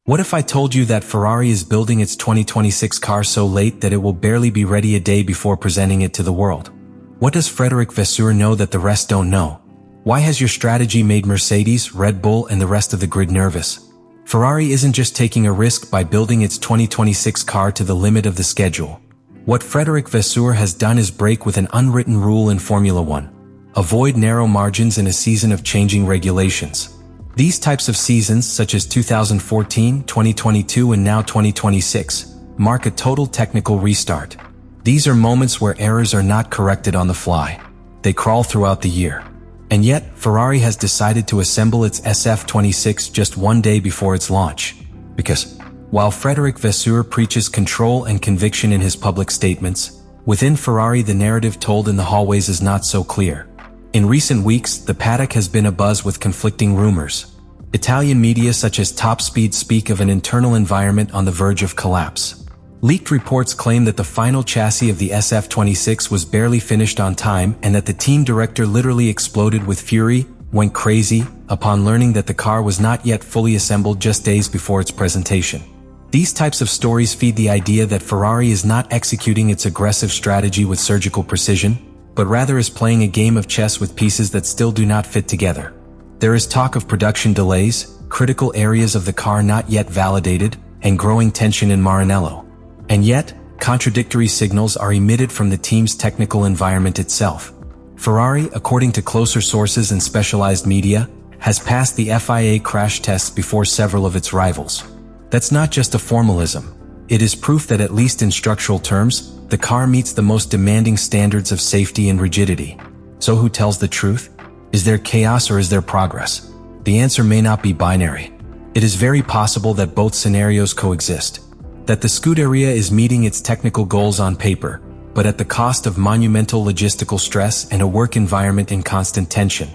What if I told you that Ferrari is building its 2026 car so late that it will barely be ready a day before presenting it to the world? What does Frederic Vasseur know that the rest don't know? Why has your strategy made Mercedes, Red Bull, and the rest of the grid nervous? Ferrari isn't just taking a risk by building its 2026 car to the limit of the schedule. What Frederic Vasseur has done is break with an unwritten rule in Formula One. Avoid narrow margins in a season of changing regulations. These types of seasons, such as 2014, 2022, and now 2026, mark a total technical restart. These are moments where errors are not corrected on the fly. They crawl throughout the year. And yet, Ferrari has decided to assemble its SF26 just one day before its launch. Because, while Frederic Vasseur preaches control and conviction in his public statements, within Ferrari the narrative told in the hallways is not so clear. In recent weeks, the paddock has been abuzz with conflicting rumors. Italian media such as Top Speed speak of an internal environment on the verge of collapse. Leaked reports claim that the final chassis of the SF26 was barely finished on time and that the team director literally exploded with fury, went crazy, upon learning that the car was not yet fully assembled just days before its presentation. These types of stories feed the idea that Ferrari is not executing its aggressive strategy with surgical precision, but rather is playing a game of chess with pieces that still do not fit together. There is talk of production delays, critical areas of the car not yet validated, and growing tension in Maranello. And yet, contradictory signals are emitted from the team's technical environment itself. Ferrari, according to closer sources and specialized media, has passed the FIA crash tests before several of its rivals. That's not just a formalism. It is proof that at least in structural terms, the car meets the most demanding standards of safety and rigidity. So who tells the truth? Is there chaos or is there progress? The answer may not be binary. It is very possible that both scenarios coexist. That the Scuderia is meeting its technical goals on paper, but at the cost of monumental logistical stress and a work environment in constant tension.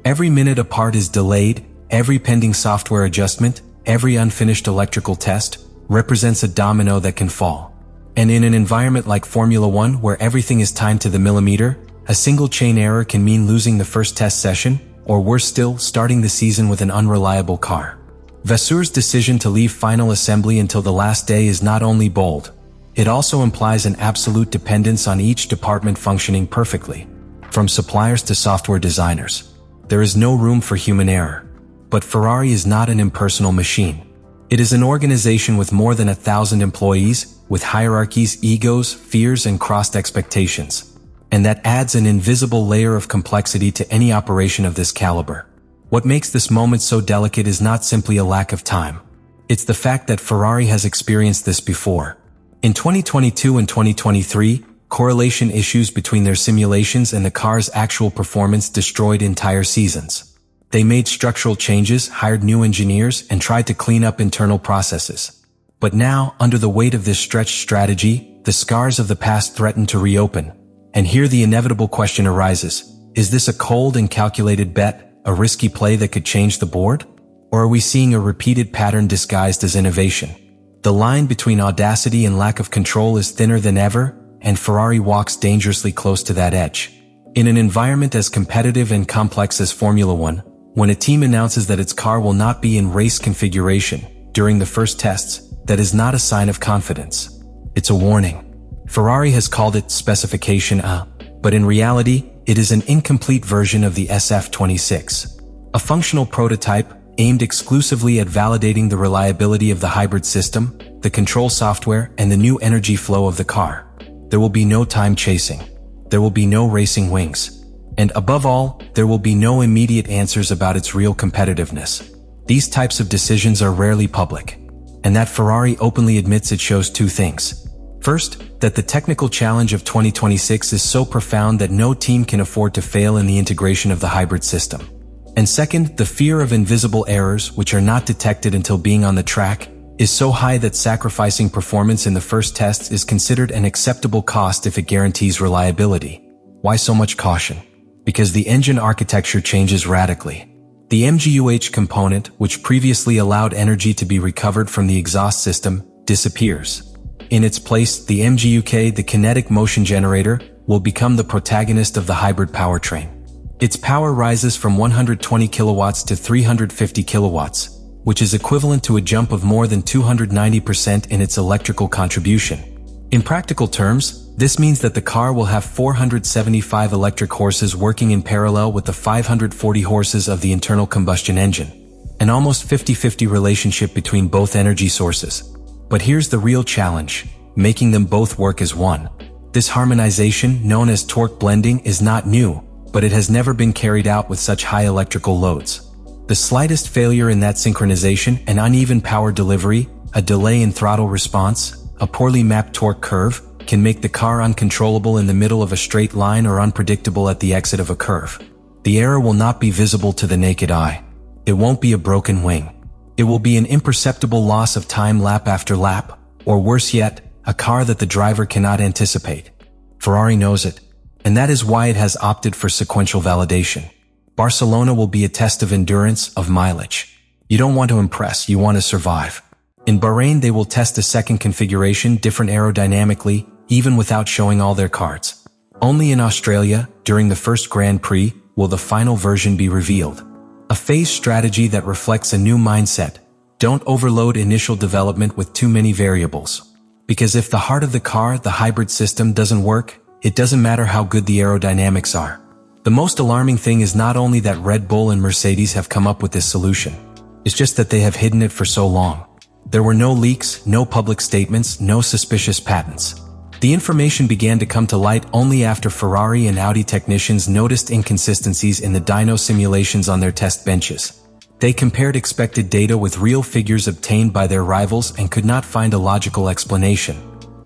Every minute a part is delayed, every pending software adjustment, every unfinished electrical test, represents a domino that can fall. And in an environment like Formula One where everything is timed to the millimeter, a single chain error can mean losing the first test session, or worse still, starting the season with an unreliable car. Vasseur's decision to leave final assembly until the last day is not only bold, it also implies an absolute dependence on each department functioning perfectly. From suppliers to software designers, there is no room for human error. But Ferrari is not an impersonal machine. It is an organization with more than 1,000 employees, with hierarchies, egos, fears, and crossed expectations. And that adds an invisible layer of complexity to any operation of this caliber. What makes this moment so delicate is not simply a lack of time. It's the fact that Ferrari has experienced this before. In 2022 and 2023, correlation issues between their simulations and the car's actual performance destroyed entire seasons. They made structural changes, hired new engineers, and tried to clean up internal processes. But now, under the weight of this stretched strategy, the scars of the past threaten to reopen. And here the inevitable question arises. Is this a cold and calculated bet, a risky play that could change the board? Or are we seeing a repeated pattern disguised as innovation? The line between audacity and lack of control is thinner than ever, and Ferrari walks dangerously close to that edge. In an environment as competitive and complex as Formula One, when a team announces that its car will not be in race configuration during the first tests, that is not a sign of confidence. It's a warning. Ferrari has called it Specification A, but in reality, it is an incomplete version of the SF26. A functional prototype aimed exclusively at validating the reliability of the hybrid system, the control software, and the new energy flow of the car. There will be no time chasing. There will be no racing wings. And above all, there will be no immediate answers about its real competitiveness. These types of decisions are rarely public. And that Ferrari openly admits it shows two things. First, that the technical challenge of 2026 is so profound that no team can afford to fail in the integration of the hybrid system. And second, the fear of invisible errors, which are not detected until being on the track, is so high that sacrificing performance in the first tests is considered an acceptable cost if it guarantees reliability. Why so much caution? Because the engine architecture changes radically. The MGUH component, which previously allowed energy to be recovered from the exhaust system, disappears. In its place, the MGUK, the kinetic motion generator, will become the protagonist of the hybrid powertrain. Its power rises from 120 kilowatts to 350 kilowatts, which is equivalent to a jump of more than 290% in its electrical contribution. In practical terms, this means that the car will have 475 electric horses working in parallel with the 540 horses of the internal combustion engine, an almost 50-50 relationship between both energy sources. But here's the real challenge: making them both work as one. This harmonization, known as torque blending, is not new, but it has never been carried out with such high electrical loads. The slightest failure in that synchronization, an uneven power delivery, a delay in throttle response, a poorly mapped torque curve, can make the car uncontrollable in the middle of a straight line or unpredictable at the exit of a curve. The error will not be visible to the naked eye. It won't be a broken wing. It will be an imperceptible loss of time lap after lap, or worse yet, a car that the driver cannot anticipate. Ferrari knows it, and that is why it has opted for sequential validation. Barcelona will be a test of endurance, of mileage. You don't want to impress, you want to survive. In Bahrain, they will test a second configuration, different aerodynamically, even without showing all their cards. Only in Australia, during the first Grand Prix, will the final version be revealed. A phased strategy that reflects a new mindset. Don't overload initial development with too many variables. Because if the heart of the car, the hybrid system, doesn't work, it doesn't matter how good the aerodynamics are. The most alarming thing is not only that Red Bull and Mercedes have come up with this solution, it's just that they have hidden it for so long. There were no leaks, no public statements, no suspicious patents. The information began to come to light only after Ferrari and Audi technicians noticed inconsistencies in the dyno simulations on their test benches. They compared expected data with real figures obtained by their rivals and could not find a logical explanation.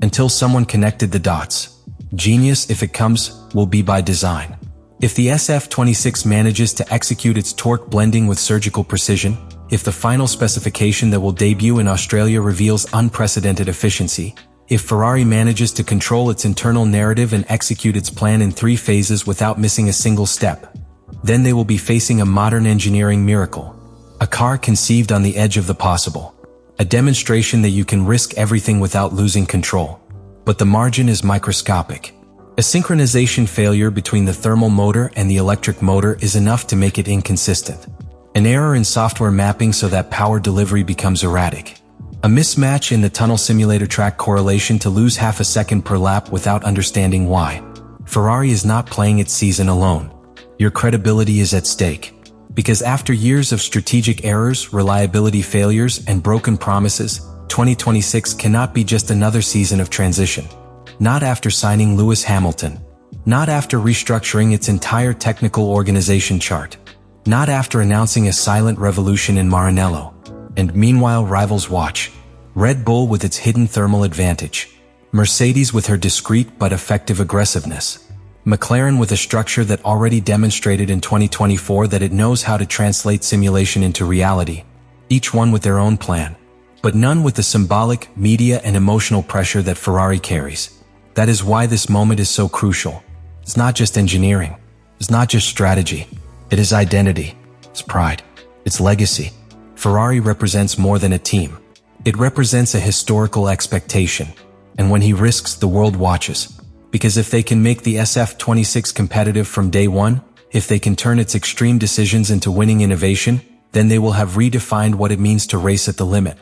Until someone connected the dots. Genius, if it comes, will be by design. If the SF26 manages to execute its torque blending with surgical precision, if the final specification that will debut in Australia reveals unprecedented efficiency, if Ferrari manages to control its internal narrative and execute its plan in 3 phases without missing a single step, then they will be facing a modern engineering miracle. A car conceived on the edge of the possible. A demonstration that you can risk everything without losing control. But the margin is microscopic. A synchronization failure between the thermal motor and the electric motor is enough to make it inconsistent. An error in software mapping so that power delivery becomes erratic. A mismatch in the tunnel simulator track correlation to lose half a second per lap without understanding why. Ferrari is not playing its season alone. Your credibility is at stake. Because after years of strategic errors, reliability failures, and broken promises, 2026 cannot be just another season of transition. Not after signing Lewis Hamilton. Not after restructuring its entire technical organization chart. Not after announcing a silent revolution in Maranello. And meanwhile, rivals watch. Red Bull with its hidden thermal advantage. Mercedes with her discreet but effective aggressiveness. McLaren with a structure that already demonstrated in 2024 that it knows how to translate simulation into reality. Each one with their own plan. But none with the symbolic, media and emotional pressure that Ferrari carries. That is why this moment is so crucial. It's not just engineering. It's not just strategy. It is identity. It's pride. It's legacy. Ferrari represents more than a team. It represents a historical expectation. And when he risks, the world watches. Because if they can make the SF26 competitive from day one, if they can turn its extreme decisions into winning innovation, then they will have redefined what it means to race at the limit.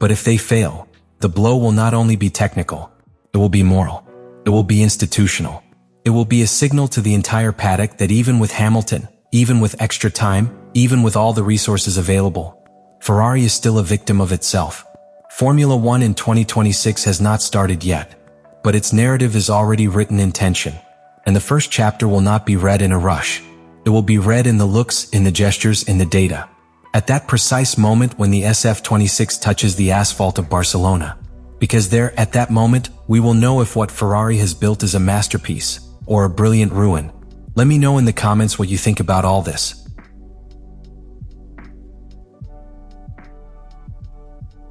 But if they fail, the blow will not only be technical, it will be moral. It will be institutional. It will be a signal to the entire paddock that even with Hamilton, even with extra time, even with all the resources available, Ferrari is still a victim of itself. Formula One in 2026 has not started yet. But its narrative is already written in tension, and the first chapter will not be read in a rush. It will be read in the looks, in the gestures, in the data. At that precise moment when the SF26 touches the asphalt of Barcelona. Because there, at that moment, we will know if what Ferrari has built is a masterpiece, or a brilliant ruin. Let me know in the comments what you think about all this.